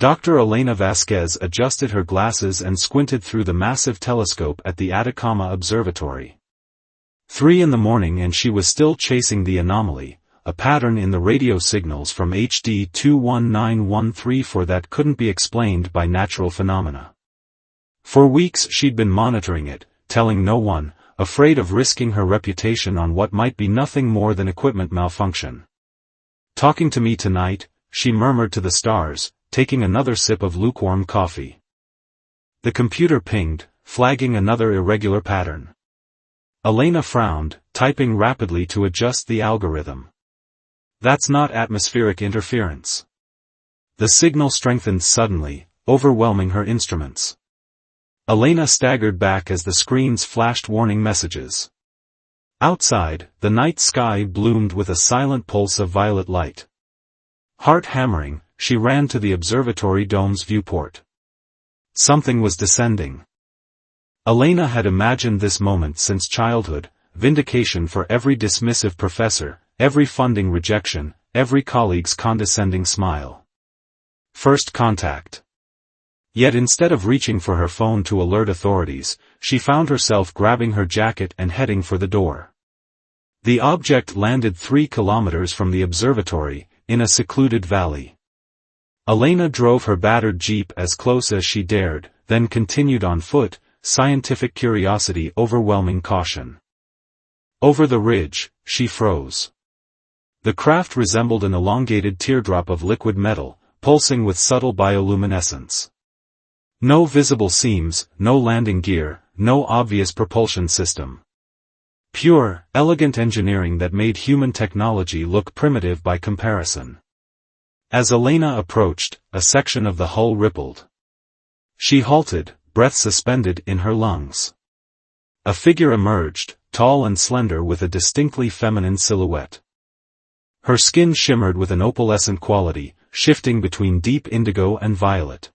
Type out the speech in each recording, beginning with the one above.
Dr. Elena Vasquez adjusted her glasses and squinted through the massive telescope at the Atacama Observatory. 3 in the morning and she was still chasing the anomaly, a pattern in the radio signals from HD 21914 that couldn't be explained by natural phenomena. For weeks she'd been monitoring it, telling no one, afraid of risking her reputation on what might be nothing more than equipment malfunction. "Talking to me tonight," she murmured to the stars, taking another sip of lukewarm coffee. The computer pinged, flagging another irregular pattern. Elena frowned, typing rapidly to adjust the algorithm. "That's not atmospheric interference." The signal strengthened suddenly, overwhelming her instruments. Elena staggered back as the screens flashed warning messages. Outside, the night sky bloomed with a silent pulse of violet light. Heart hammering, she ran to the observatory dome's viewport. Something was descending. Elena had imagined this moment since childhood, vindication for every dismissive professor, every funding rejection, every colleague's condescending smile. First contact. Yet instead of reaching for her phone to alert authorities, she found herself grabbing her jacket and heading for the door. The object landed 3 kilometers from the observatory, in a secluded valley. Elena drove her battered jeep as close as she dared, then continued on foot, scientific curiosity overwhelming caution. Over the ridge, she froze. The craft resembled an elongated teardrop of liquid metal, pulsing with subtle bioluminescence. No visible seams, no landing gear, no obvious propulsion system. Pure, elegant engineering that made human technology look primitive by comparison. As Elena approached, a section of the hull rippled. She halted, breath suspended in her lungs. A figure emerged, tall and slender with a distinctly feminine silhouette. Her skin shimmered with an opalescent quality, shifting between deep indigo and violet.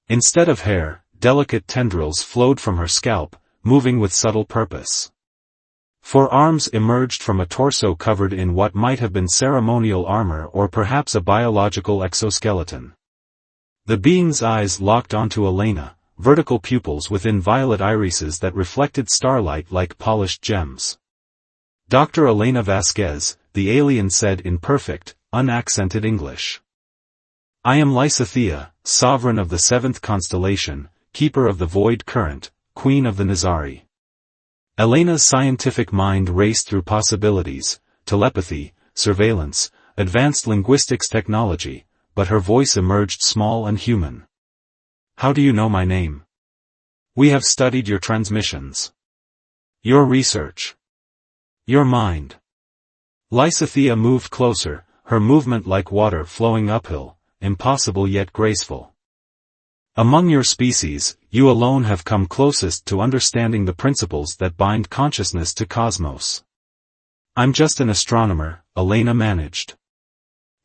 Instead of hair, delicate tendrils flowed from her scalp, moving with subtle purpose. 4 arms emerged from a torso covered in what might have been ceremonial armor or perhaps a biological exoskeleton. The being's eyes locked onto Elena, vertical pupils within violet irises that reflected starlight like polished gems. "Dr. Elena Vasquez," the alien said in perfect, unaccented English. "I am Lysithea, sovereign of the 7th constellation, keeper of the void current, queen of the Nizari." Elena's scientific mind raced through possibilities, telepathy, surveillance, advanced linguistics technology, but her voice emerged small and human. "How do you know my name? We have studied your transmissions. Your research. Your mind." Lysithea moved closer, her movement like water flowing uphill, impossible yet graceful. "Among your species, you alone have come closest to understanding the principles that bind consciousness to cosmos." "I'm just an astronomer," Elena managed.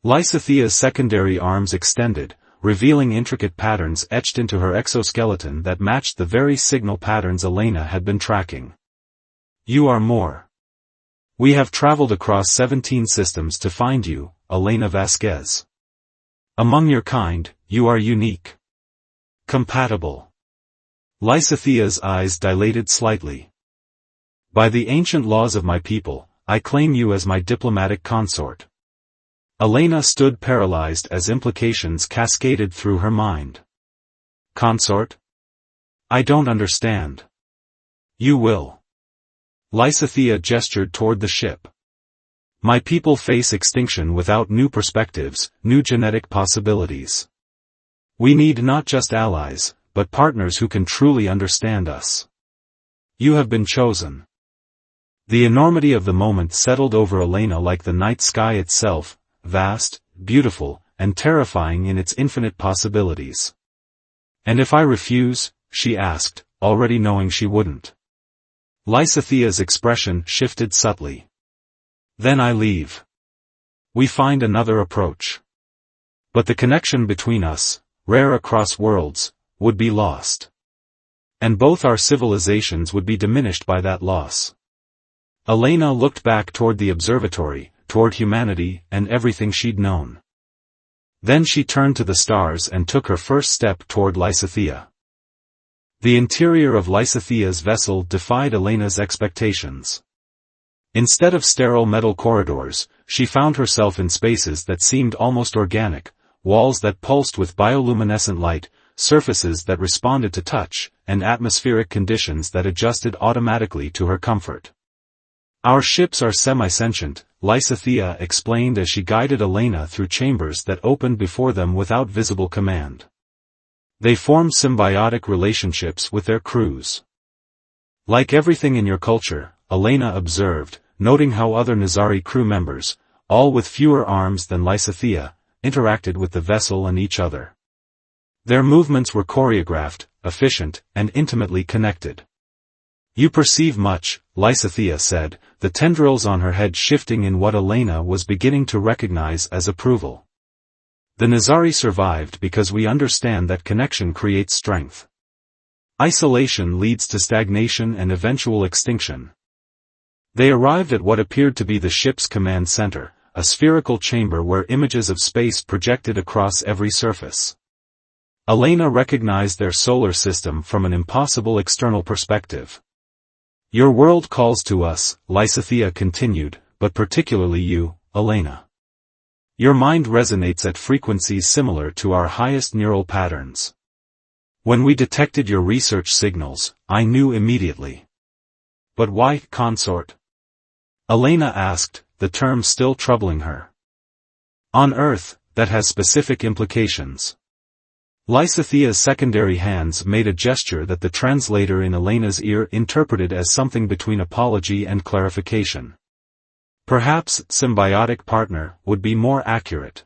Lysithea's secondary arms extended, revealing intricate patterns etched into her exoskeleton that matched the very signal patterns Elena had been tracking. "You are more. We have traveled across 17 systems to find you, Elena Vasquez. Among your kind, you are unique. Compatible." Lysithea's eyes dilated slightly. "By the ancient laws of my people, I claim you as my diplomatic consort." Elena stood paralyzed as implications cascaded through her mind. "Consort? I don't understand." "You will." Lysithea gestured toward the ship. "My people face extinction without new perspectives, new genetic possibilities. We need not just allies, but partners who can truly understand us. You have been chosen." The enormity of the moment settled over Elena like the night sky itself, vast, beautiful, and terrifying in its infinite possibilities. "And if I refuse?" she asked, already knowing she wouldn't. Lysithea's expression shifted subtly. "Then I leave. We find another approach. But the connection between us, rare across worlds, would be lost. And both our civilizations would be diminished by that loss." Elena looked back toward the observatory, toward humanity and everything she'd known. Then she turned to the stars and took her first step toward Lysithea. The interior of Lysithea's vessel defied Elena's expectations. Instead of sterile metal corridors, she found herself in spaces that seemed almost organic, walls that pulsed with bioluminescent light, surfaces that responded to touch, and atmospheric conditions that adjusted automatically to her comfort. "Our ships are semi-sentient," Lysithea explained as she guided Elena through chambers that opened before them without visible command. They formed symbiotic relationships with their crews. "Like everything in your culture," Elena observed, noting how other Nazari crew members, all with fewer arms than Lysithea, interacted with the vessel and each other. Their movements were choreographed, efficient, and intimately connected. "You perceive much," Lysithea said, the tendrils on her head shifting in what Elena was beginning to recognize as approval. "The Nazari survived because we understand that connection creates strength. Isolation leads to stagnation and eventual extinction." They arrived at what appeared to be the ship's command center, a spherical chamber where images of space projected across every surface. Elena recognized their solar system from an impossible external perspective. "Your world calls to us," Lysithea continued, "but particularly you, Elena. Your mind resonates at frequencies similar to our highest neural patterns. When we detected your research signals, I knew immediately." "But why, consort?" Elena asked, the term still troubling her. "On Earth, that has specific implications." Lysithea's secondary hands made a gesture that the translator in Elena's ear interpreted as something between apology and clarification. Perhaps symbiotic partner would be more accurate.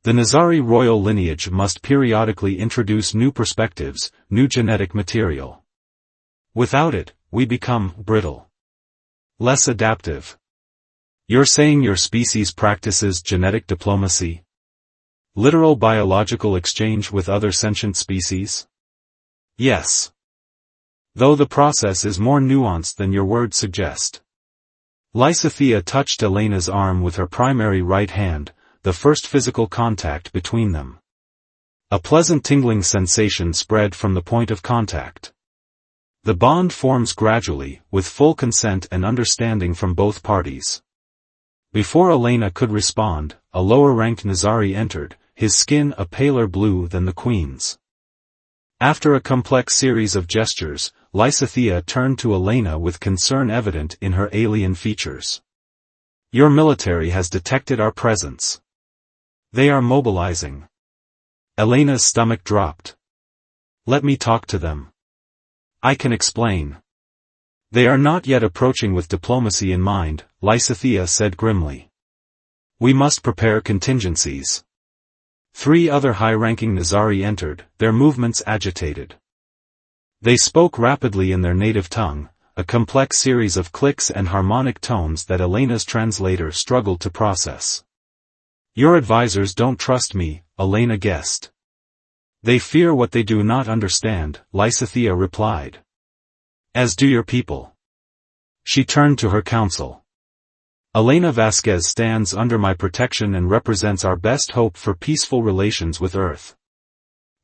The Nazari royal lineage must periodically introduce new perspectives, new genetic material. Without it, we become brittle. Less adaptive. "You're saying your species practices genetic diplomacy? Literal biological exchange with other sentient species?" "Yes. Though the process is more nuanced than your words suggest." Lysithea touched Elena's arm with her primary right hand, the first physical contact between them. A pleasant tingling sensation spread from the point of contact. The bond forms gradually, with full consent and understanding from both parties. Before Elena could respond, a lower-ranked Nazari entered, his skin a paler blue than the Queen's. After a complex series of gestures, Lysithea turned to Elena with concern evident in her alien features. "Your military has detected our presence. They are mobilizing." Elena's stomach dropped. "Let me talk to them. I can explain." "They are not yet approaching with diplomacy in mind," Lysithea said grimly. "We must prepare contingencies." 3 other high-ranking Nazari entered, their movements agitated. They spoke rapidly in their native tongue, a complex series of clicks and harmonic tones that Elena's translator struggled to process. "Your advisors don't trust me," Elena guessed. "They fear what they do not understand," Lysithea replied. "As do your people." She turned to her council. "Elena Vasquez stands under my protection and represents our best hope for peaceful relations with Earth.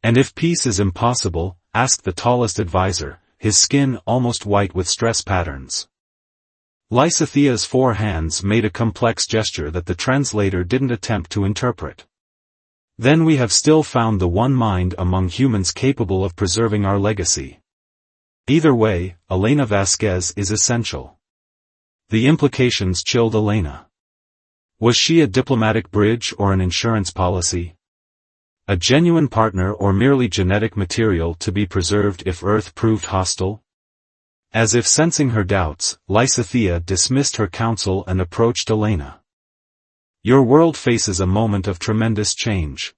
And if peace is impossible, ask the tallest advisor, his skin almost white with stress patterns." Lysithea's 4 hands made a complex gesture that the translator didn't attempt to interpret. "Then we have still found the one mind among humans capable of preserving our legacy. Either way, Elena Vasquez is essential." The implications chilled Elena. Was she a diplomatic bridge or an insurance policy? A genuine partner or merely genetic material to be preserved if Earth proved hostile? As if sensing her doubts, Lysithea dismissed her counsel and approached Elena. "Your world faces a moment of tremendous change.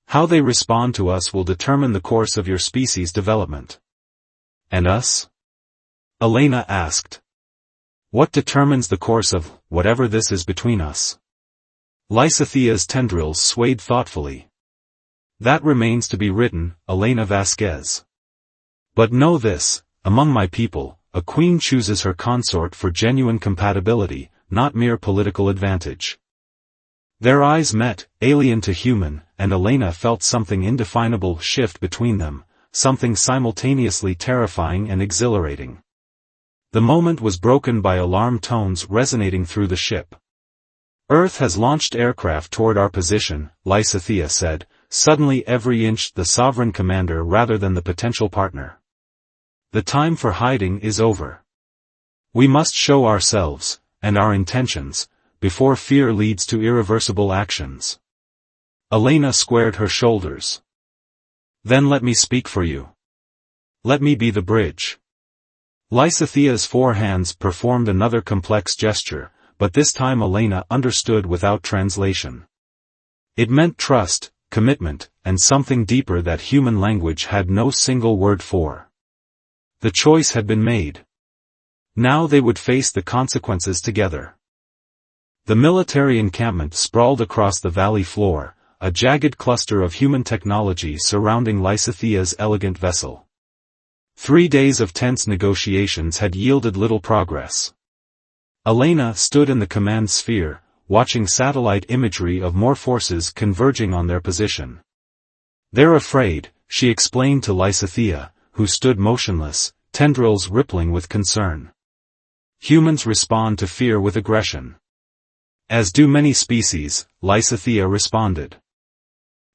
How they respond to us will determine the course of your species' development." "And us?" Elena asked. "What determines the course of whatever this is between us?" Lysithea's tendrils swayed thoughtfully. "That remains to be written, Elena Vasquez. But know this, among my people, a queen chooses her consort for genuine compatibility, not mere political advantage. Their eyes met, alien to human, and Elena felt something indefinable shift between them, something simultaneously terrifying and exhilarating. The moment was broken by alarm tones resonating through the ship. "Earth has launched aircraft toward our position," Lysithea said, suddenly every inch the sovereign commander rather than the potential partner. "The time for hiding is over. We must show ourselves, and our intentions, before fear leads to irreversible actions." Elena squared her shoulders. "Then let me speak for you. Let me be the bridge." Lysithea's four hands performed another complex gesture, but this time Elena understood without translation. It meant trust, commitment, and something deeper that human language had no single word for. The choice had been made. Now they would face the consequences together. The military encampment sprawled across the valley floor, a jagged cluster of human technology surrounding Lysithea's elegant vessel. 3 days of tense negotiations had yielded little progress. Elena stood in the command sphere, watching satellite imagery of more forces converging on their position. "They're afraid," she explained to Lysithea, who stood motionless, tendrils rippling with concern. "Humans respond to fear with aggression. As do many species," Lysithea responded.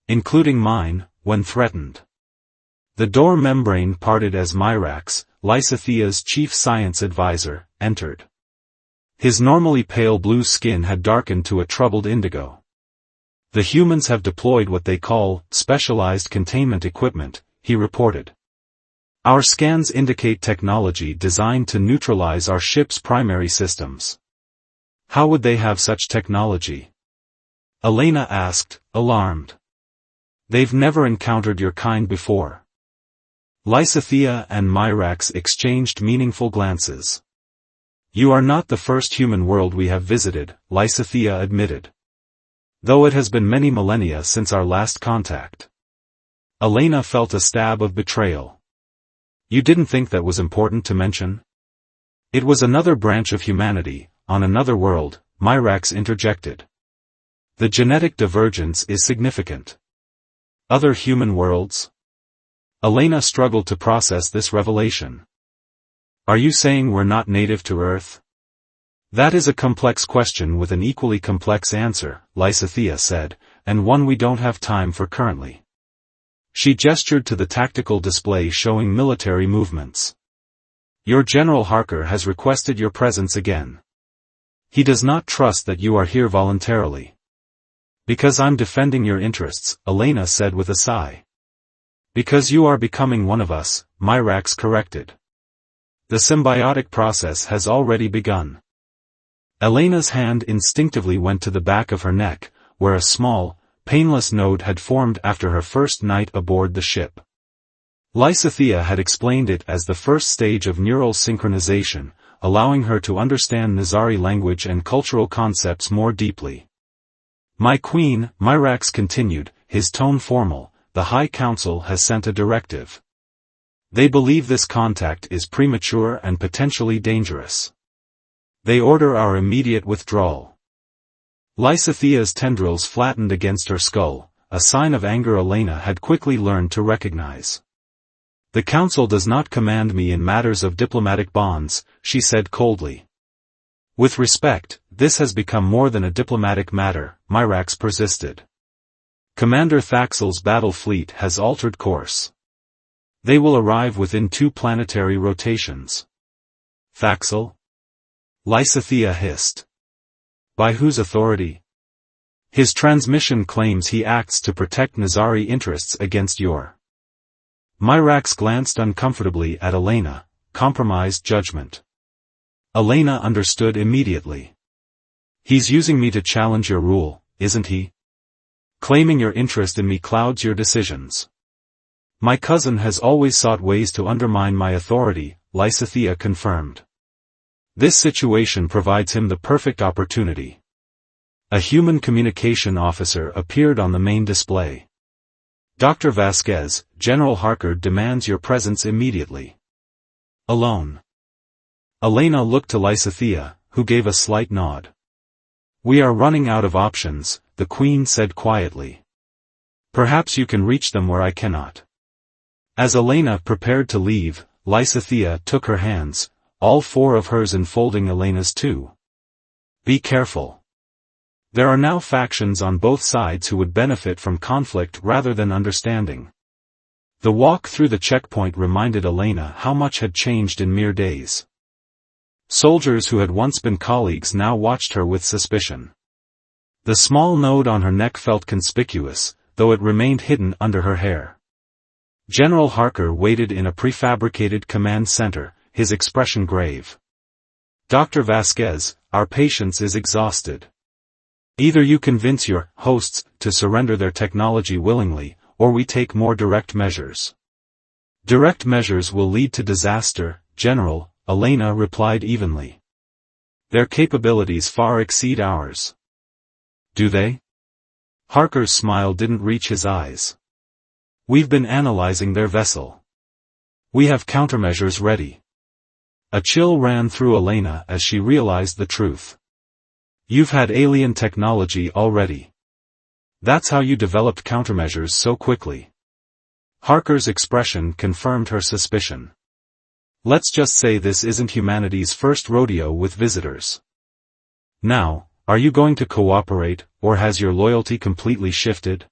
"Including mine, when threatened." The door membrane parted as Myrax, Lysithea's chief science advisor, entered. His normally pale blue skin had darkened to a troubled indigo. "The humans have deployed what they call specialized containment equipment," he reported. "Our scans indicate technology designed to neutralize our ship's primary systems." "How would they have such technology?" Elena asked, alarmed. "They've never encountered your kind before." Lysithea and Myrax exchanged meaningful glances. "You are not the first human world we have visited," Lysithea admitted. "Though it has been many millennia since our last contact." Elena felt a stab of betrayal. "You didn't think that was important to mention?" "It was another branch of humanity, on another world," Myrax interjected. "The genetic divergence is significant." "Other human worlds?" Elena struggled to process this revelation. "Are you saying we're not native to Earth?" "That is a complex question with an equally complex answer," Lysithea said, "and one we don't have time for currently." She gestured to the tactical display showing military movements. "Your General Harker has requested your presence again. He does not trust that you are here voluntarily." "Because I'm defending your interests," Elena said with a sigh. "Because you are becoming one of us," Myrax corrected. "The symbiotic process has already begun." Elena's hand instinctively went to the back of her neck, where a small, painless node had formed after her first night aboard the ship. Lysithea had explained it as the first stage of neural synchronization, allowing her to understand Nazari language and cultural concepts more deeply. "My queen," Myrax continued, his tone formal, "the High Council has sent a directive. They believe this contact is premature and potentially dangerous. They order our immediate withdrawal." Lysithea's tendrils flattened against her skull, a sign of anger Elena had quickly learned to recognize. "The Council does not command me in matters of diplomatic bonds," she said coldly. "With respect, this has become more than a diplomatic matter," Myrax persisted. "Commander Thaxel's battle fleet has altered course. They will arrive within 2 planetary rotations." "Thaxel?" Lysithea hissed. "By whose authority?" "His transmission claims he acts to protect Nazari interests against your." Myrax glanced uncomfortably at Elena, compromised judgment. Elena understood immediately. "He's using me to challenge your rule, isn't he? Claiming your interest in me clouds your decisions." "My cousin has always sought ways to undermine my authority," Lysithea confirmed. "This situation provides him the perfect opportunity." A human communication officer appeared on the main display. "Dr. Vasquez, General Harker demands your presence immediately." "Alone?" Elena looked to Lysithea, who gave a slight nod. "We are running out of options," the Queen said quietly. Perhaps you can reach them where I cannot. As Elena prepared to leave, Lysithea took her hands, all four of hers enfolding Elena's too. Be careful. There are now factions on both sides who would benefit from conflict rather than understanding. The walk through the checkpoint reminded Elena how much had changed in mere days. Soldiers who had once been colleagues now watched her with suspicion. The small node on her neck felt conspicuous, though it remained hidden under her hair. General Harker waited in a prefabricated command center, his expression grave. Dr. Vasquez, our patience is exhausted. Either you convince your hosts to surrender their technology willingly, or we take more direct measures. Direct measures will lead to disaster, General, Elena replied evenly. Their capabilities far exceed ours. Do they? Harker's smile didn't reach his eyes. We've been analyzing their vessel. We have countermeasures ready. A chill ran through Elena as she realized the truth. You've had alien technology already. That's how you developed countermeasures so quickly. Harker's expression confirmed her suspicion. Let's just say this isn't humanity's first rodeo with visitors. Now, are you going to cooperate, or has your loyalty completely shifted?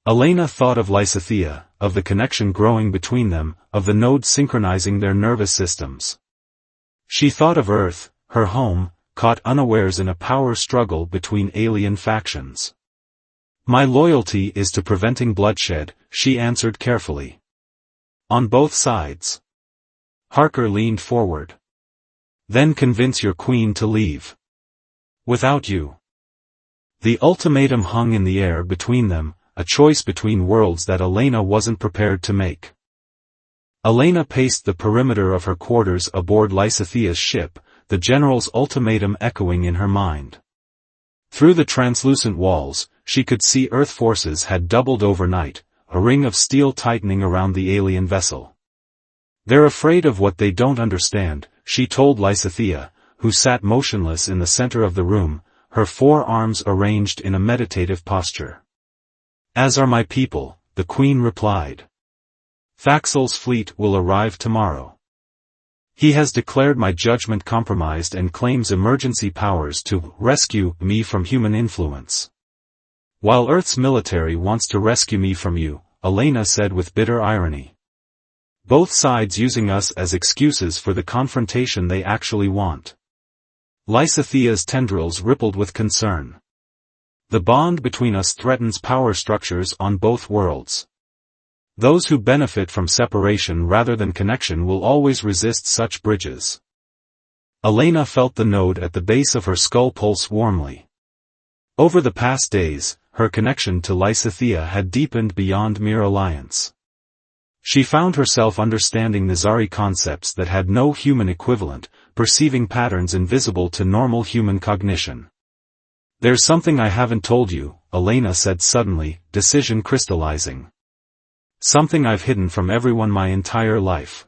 Elena thought of Lysithea, of the connection growing between them, of the nodes synchronizing their nervous systems. She thought of Earth, her home, caught unawares in a power struggle between alien factions. My loyalty is to preventing bloodshed, she answered carefully. On both sides. Harker leaned forward. Then convince your queen to leave. Without you. The ultimatum hung in the air between them, a choice between worlds that Elena wasn't prepared to make. Elena paced the perimeter of her quarters aboard Lysithea's ship, the general's ultimatum echoing in her mind. Through the translucent walls, she could see Earth forces had doubled overnight, a ring of steel tightening around the alien vessel. They're afraid of what they don't understand, she told Lysithea, who sat motionless in the center of the room, her forearms arranged in a meditative posture. As are my people, the Queen replied. Thaxel's fleet will arrive tomorrow. He has declared my judgment compromised and claims emergency powers to rescue me from human influence. While Earth's military wants to rescue me from you, Elena said with bitter irony. Both sides using us as excuses for the confrontation they actually want. Lysithea's tendrils rippled with concern. The bond between us threatens power structures on both worlds. Those who benefit from separation rather than connection will always resist such bridges. Elena felt the node at the base of her skull pulse warmly. Over the past days, her connection to Lysithea had deepened beyond mere alliance. She found herself understanding Nizari concepts that had no human equivalent, perceiving patterns invisible to normal human cognition. There's something I haven't told you, Elena said suddenly, decision crystallizing. Something I've hidden from everyone my entire life.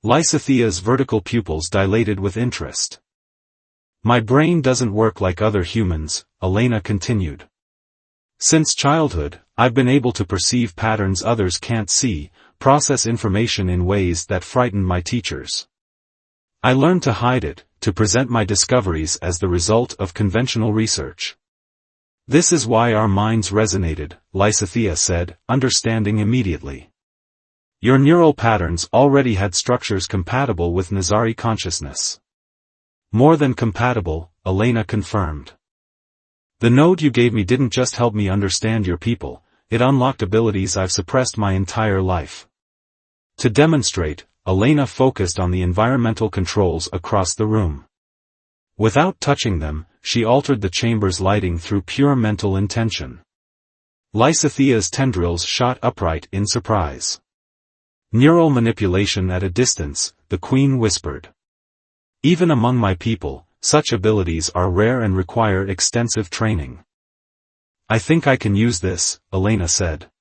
Lysithea's vertical pupils dilated with interest. My brain doesn't work like other humans, Elena continued. Since childhood, I've been able to perceive patterns others can't see, process information in ways that frightened my teachers. I learned to hide it, to present my discoveries as the result of conventional research. This is why our minds resonated, Lysithea said, understanding immediately. Your neural patterns already had structures compatible with Nizari consciousness. More than compatible, Elena confirmed. The node you gave me didn't just help me understand your people, it unlocked abilities I've suppressed my entire life. To demonstrate, Elena focused on the environmental controls across the room. Without touching them, she altered the chamber's lighting through pure mental intention. Lysithea's tendrils shot upright in surprise. Neural manipulation at a distance, the Queen whispered. Even among my people, such abilities are rare and require extensive training. I think I can use this, Elena said.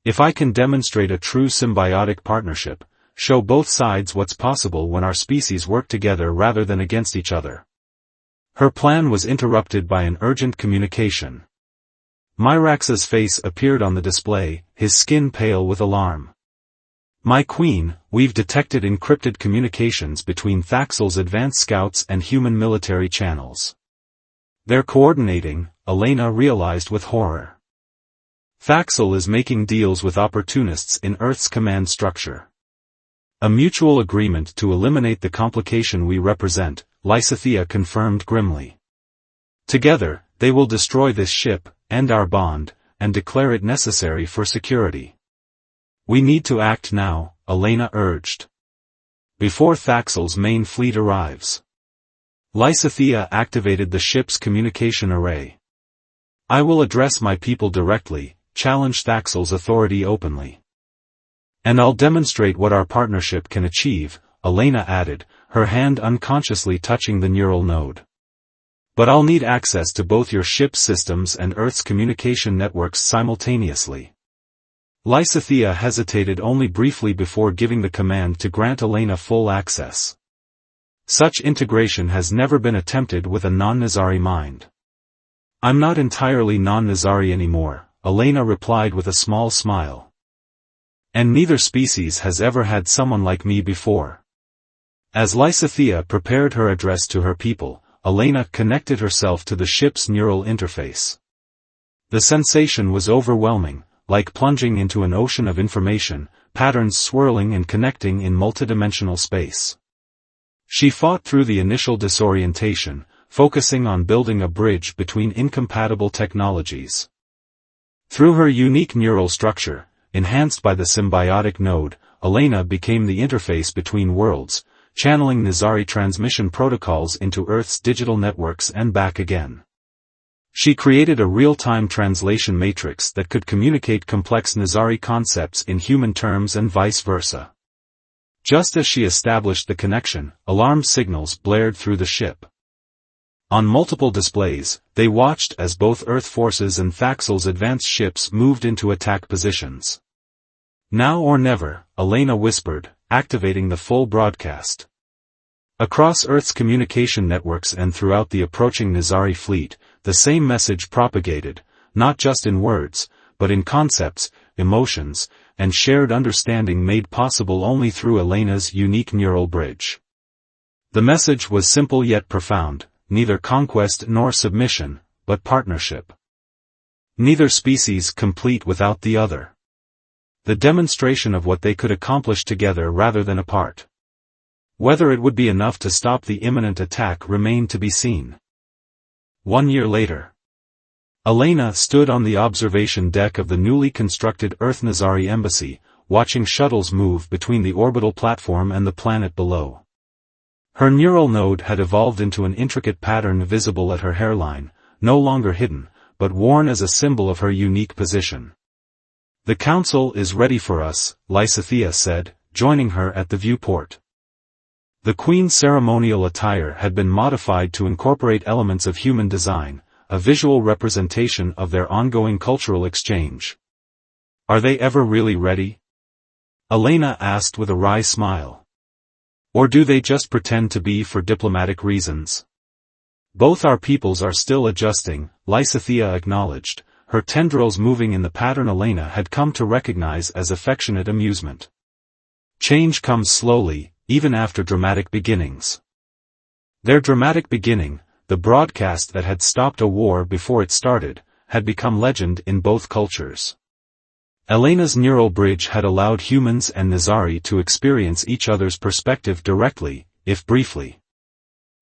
If I can demonstrate a true symbiotic partnership, show both sides what's possible when our species work together rather than against each other. Her plan was interrupted by an urgent communication. Myrax's face appeared on the display, his skin pale with alarm. My queen, we've detected encrypted communications between Thaxel's advanced scouts and human military channels. They're coordinating, Elena realized with horror. Thaxel is making deals with opportunists in Earth's command structure. A mutual agreement to eliminate the complication we represent, Lysithea confirmed grimly. Together, they will destroy this ship, end our bond, and declare it necessary for security. We need to act now, Elena urged. Before Thaxel's main fleet arrives. Lysithea activated the ship's communication array. I will address my people directly, challenge Thaxel's authority openly. And I'll demonstrate what our partnership can achieve, Elena added, her hand unconsciously touching the neural node. But I'll need access to both your ship's systems and Earth's communication networks simultaneously. Lysithea hesitated only briefly before giving the command to grant Elena full access. Such integration has never been attempted with a non-Nizari mind. I'm not entirely non-Nizari anymore, Elena replied with a small smile. And neither species has ever had someone like me before. As Lysithea prepared her address to her people, Elena connected herself to the ship's neural interface. The sensation was overwhelming, like plunging into an ocean of information, patterns swirling and connecting in multidimensional space. She fought through the initial disorientation, focusing on building a bridge between incompatible technologies. Through her unique neural structure, enhanced by the symbiotic node, Elena became the interface between worlds, channeling Nizari transmission protocols into Earth's digital networks and back again. She created a real-time translation matrix that could communicate complex Nizari concepts in human terms and vice versa. Just as she established the connection, alarm signals blared through the ship. On multiple displays, they watched as both Earth forces and Thaxel's advanced ships moved into attack positions. Now or never, Elena whispered, activating the full broadcast. Across Earth's communication networks and throughout the approaching Nizari fleet, the same message propagated, not just in words, but in concepts, emotions, and shared understanding made possible only through Elena's unique neural bridge. The message was simple yet profound, neither conquest nor submission, but partnership. Neither species complete without the other. The demonstration of what they could accomplish together rather than apart. Whether it would be enough to stop the imminent attack remained to be seen. 1 year later. Elena stood on the observation deck of the newly constructed Earth Nizari embassy, watching shuttles move between the orbital platform and the planet below. Her neural node had evolved into an intricate pattern visible at her hairline, no longer hidden, but worn as a symbol of her unique position. The Council is ready for us, Lysithea said, joining her at the viewport. The Queen's ceremonial attire had been modified to incorporate elements of human design, a visual representation of their ongoing cultural exchange. Are they ever really ready? Elena asked with a wry smile. Or do they just pretend to be for diplomatic reasons? Both our peoples are still adjusting, Lysithea acknowledged, her tendrils moving in the pattern Elena had come to recognize as affectionate amusement. Change comes slowly, even after dramatic beginnings. Their dramatic beginning, the broadcast that had stopped a war before it started, had become legend in both cultures. Elena's neural bridge had allowed humans and Nizari to experience each other's perspective directly, if briefly.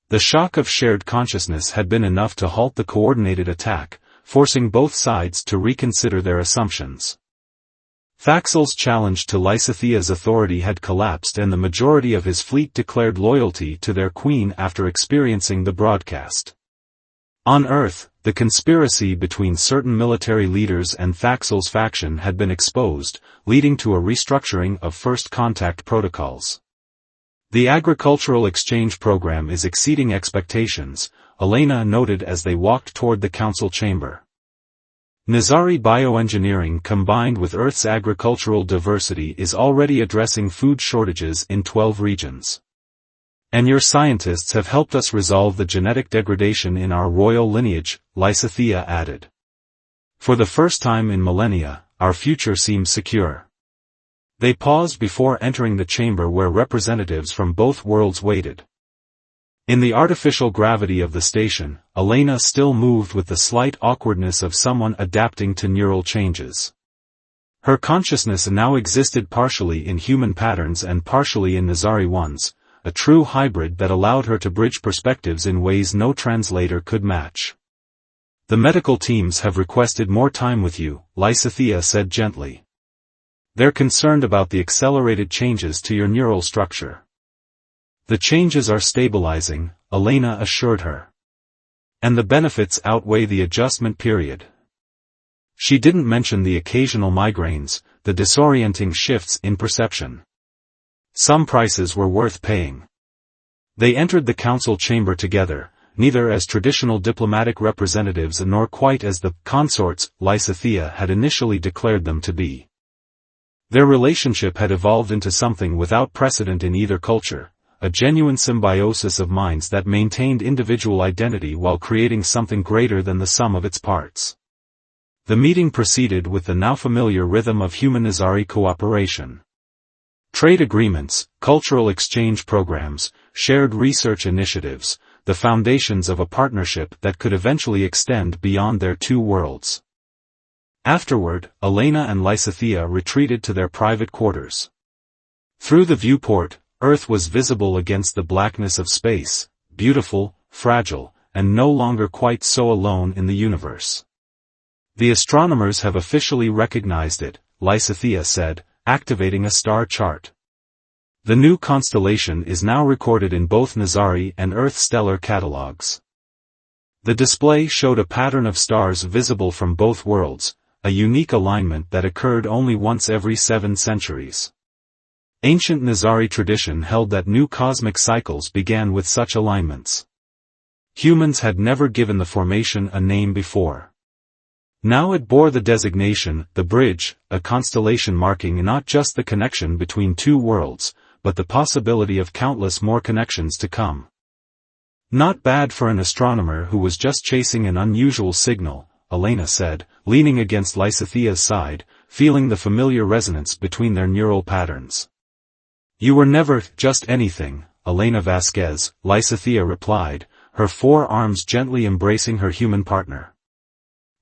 The shock of shared consciousness had been enough to halt the coordinated attack, forcing both sides to reconsider their assumptions. Thaxel's challenge to Lysithea's authority had collapsed and the majority of his fleet declared loyalty to their queen after experiencing the broadcast. On Earth, the conspiracy between certain military leaders and Thaxel's faction had been exposed, leading to a restructuring of first contact protocols. The agricultural exchange program is exceeding expectations, Elena noted as they walked toward the council chamber. Nizari bioengineering combined with Earth's agricultural diversity is already addressing food shortages in 12 regions. And your scientists have helped us resolve the genetic degradation in our royal lineage, Lysithea added. For the first time in millennia, our future seems secure. They paused before entering the chamber where representatives from both worlds waited. In the artificial gravity of the station, Elena still moved with the slight awkwardness of someone adapting to neural changes. Her consciousness now existed partially in human patterns and partially in Nazari ones, a true hybrid that allowed her to bridge perspectives in ways no translator could match. The medical teams have requested more time with you, Lysithea said gently. They're concerned about the accelerated changes to your neural structure. The changes are stabilizing, Elena assured her. And the benefits outweigh the adjustment period. She didn't mention the occasional migraines, the disorienting shifts in perception. Some prices were worth paying. They entered the council chamber together, neither as traditional diplomatic representatives nor quite as the consorts Lysithea had initially declared them to be. Their relationship had evolved into something without precedent in either culture, a genuine symbiosis of minds that maintained individual identity while creating something greater than the sum of its parts. The meeting proceeded with the now familiar rhythm of human-Nazari cooperation. Trade agreements, cultural exchange programs, shared research initiatives, the foundations of a partnership that could eventually extend beyond their two worlds. Afterward, Elena and Lysithea retreated to their private quarters. Through the viewport, Earth was visible against the blackness of space, beautiful, fragile, and no longer quite so alone in the universe. The astronomers have officially recognized it, Lysithea said, activating a star chart. The new constellation is now recorded in both Nazari and Earth stellar catalogs. The display showed a pattern of stars visible from both worlds, a unique alignment that occurred only once every 7 centuries. Ancient Nazari tradition held that new cosmic cycles began with such alignments. Humans had never given the formation a name before. Now it bore the designation, the bridge, a constellation marking not just the connection between two worlds, but the possibility of countless more connections to come. Not bad for an astronomer who was just chasing an unusual signal, Elena said, leaning against Lysithea's side, feeling the familiar resonance between their neural patterns. You were never just anything, Elena Vasquez, Lysithea replied, her 4 arms gently embracing her human partner.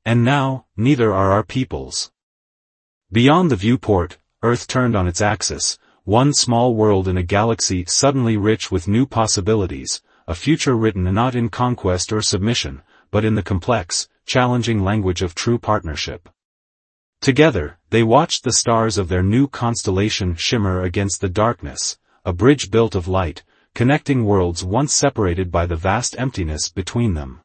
And now, neither are our peoples. Beyond the viewport, Earth turned on its axis, one small world in a galaxy suddenly rich with new possibilities, a future written not in conquest or submission, but in the complex, challenging language of true partnership. Together, they watched the stars of their new constellation shimmer against the darkness, a bridge built of light, connecting worlds once separated by the vast emptiness between them.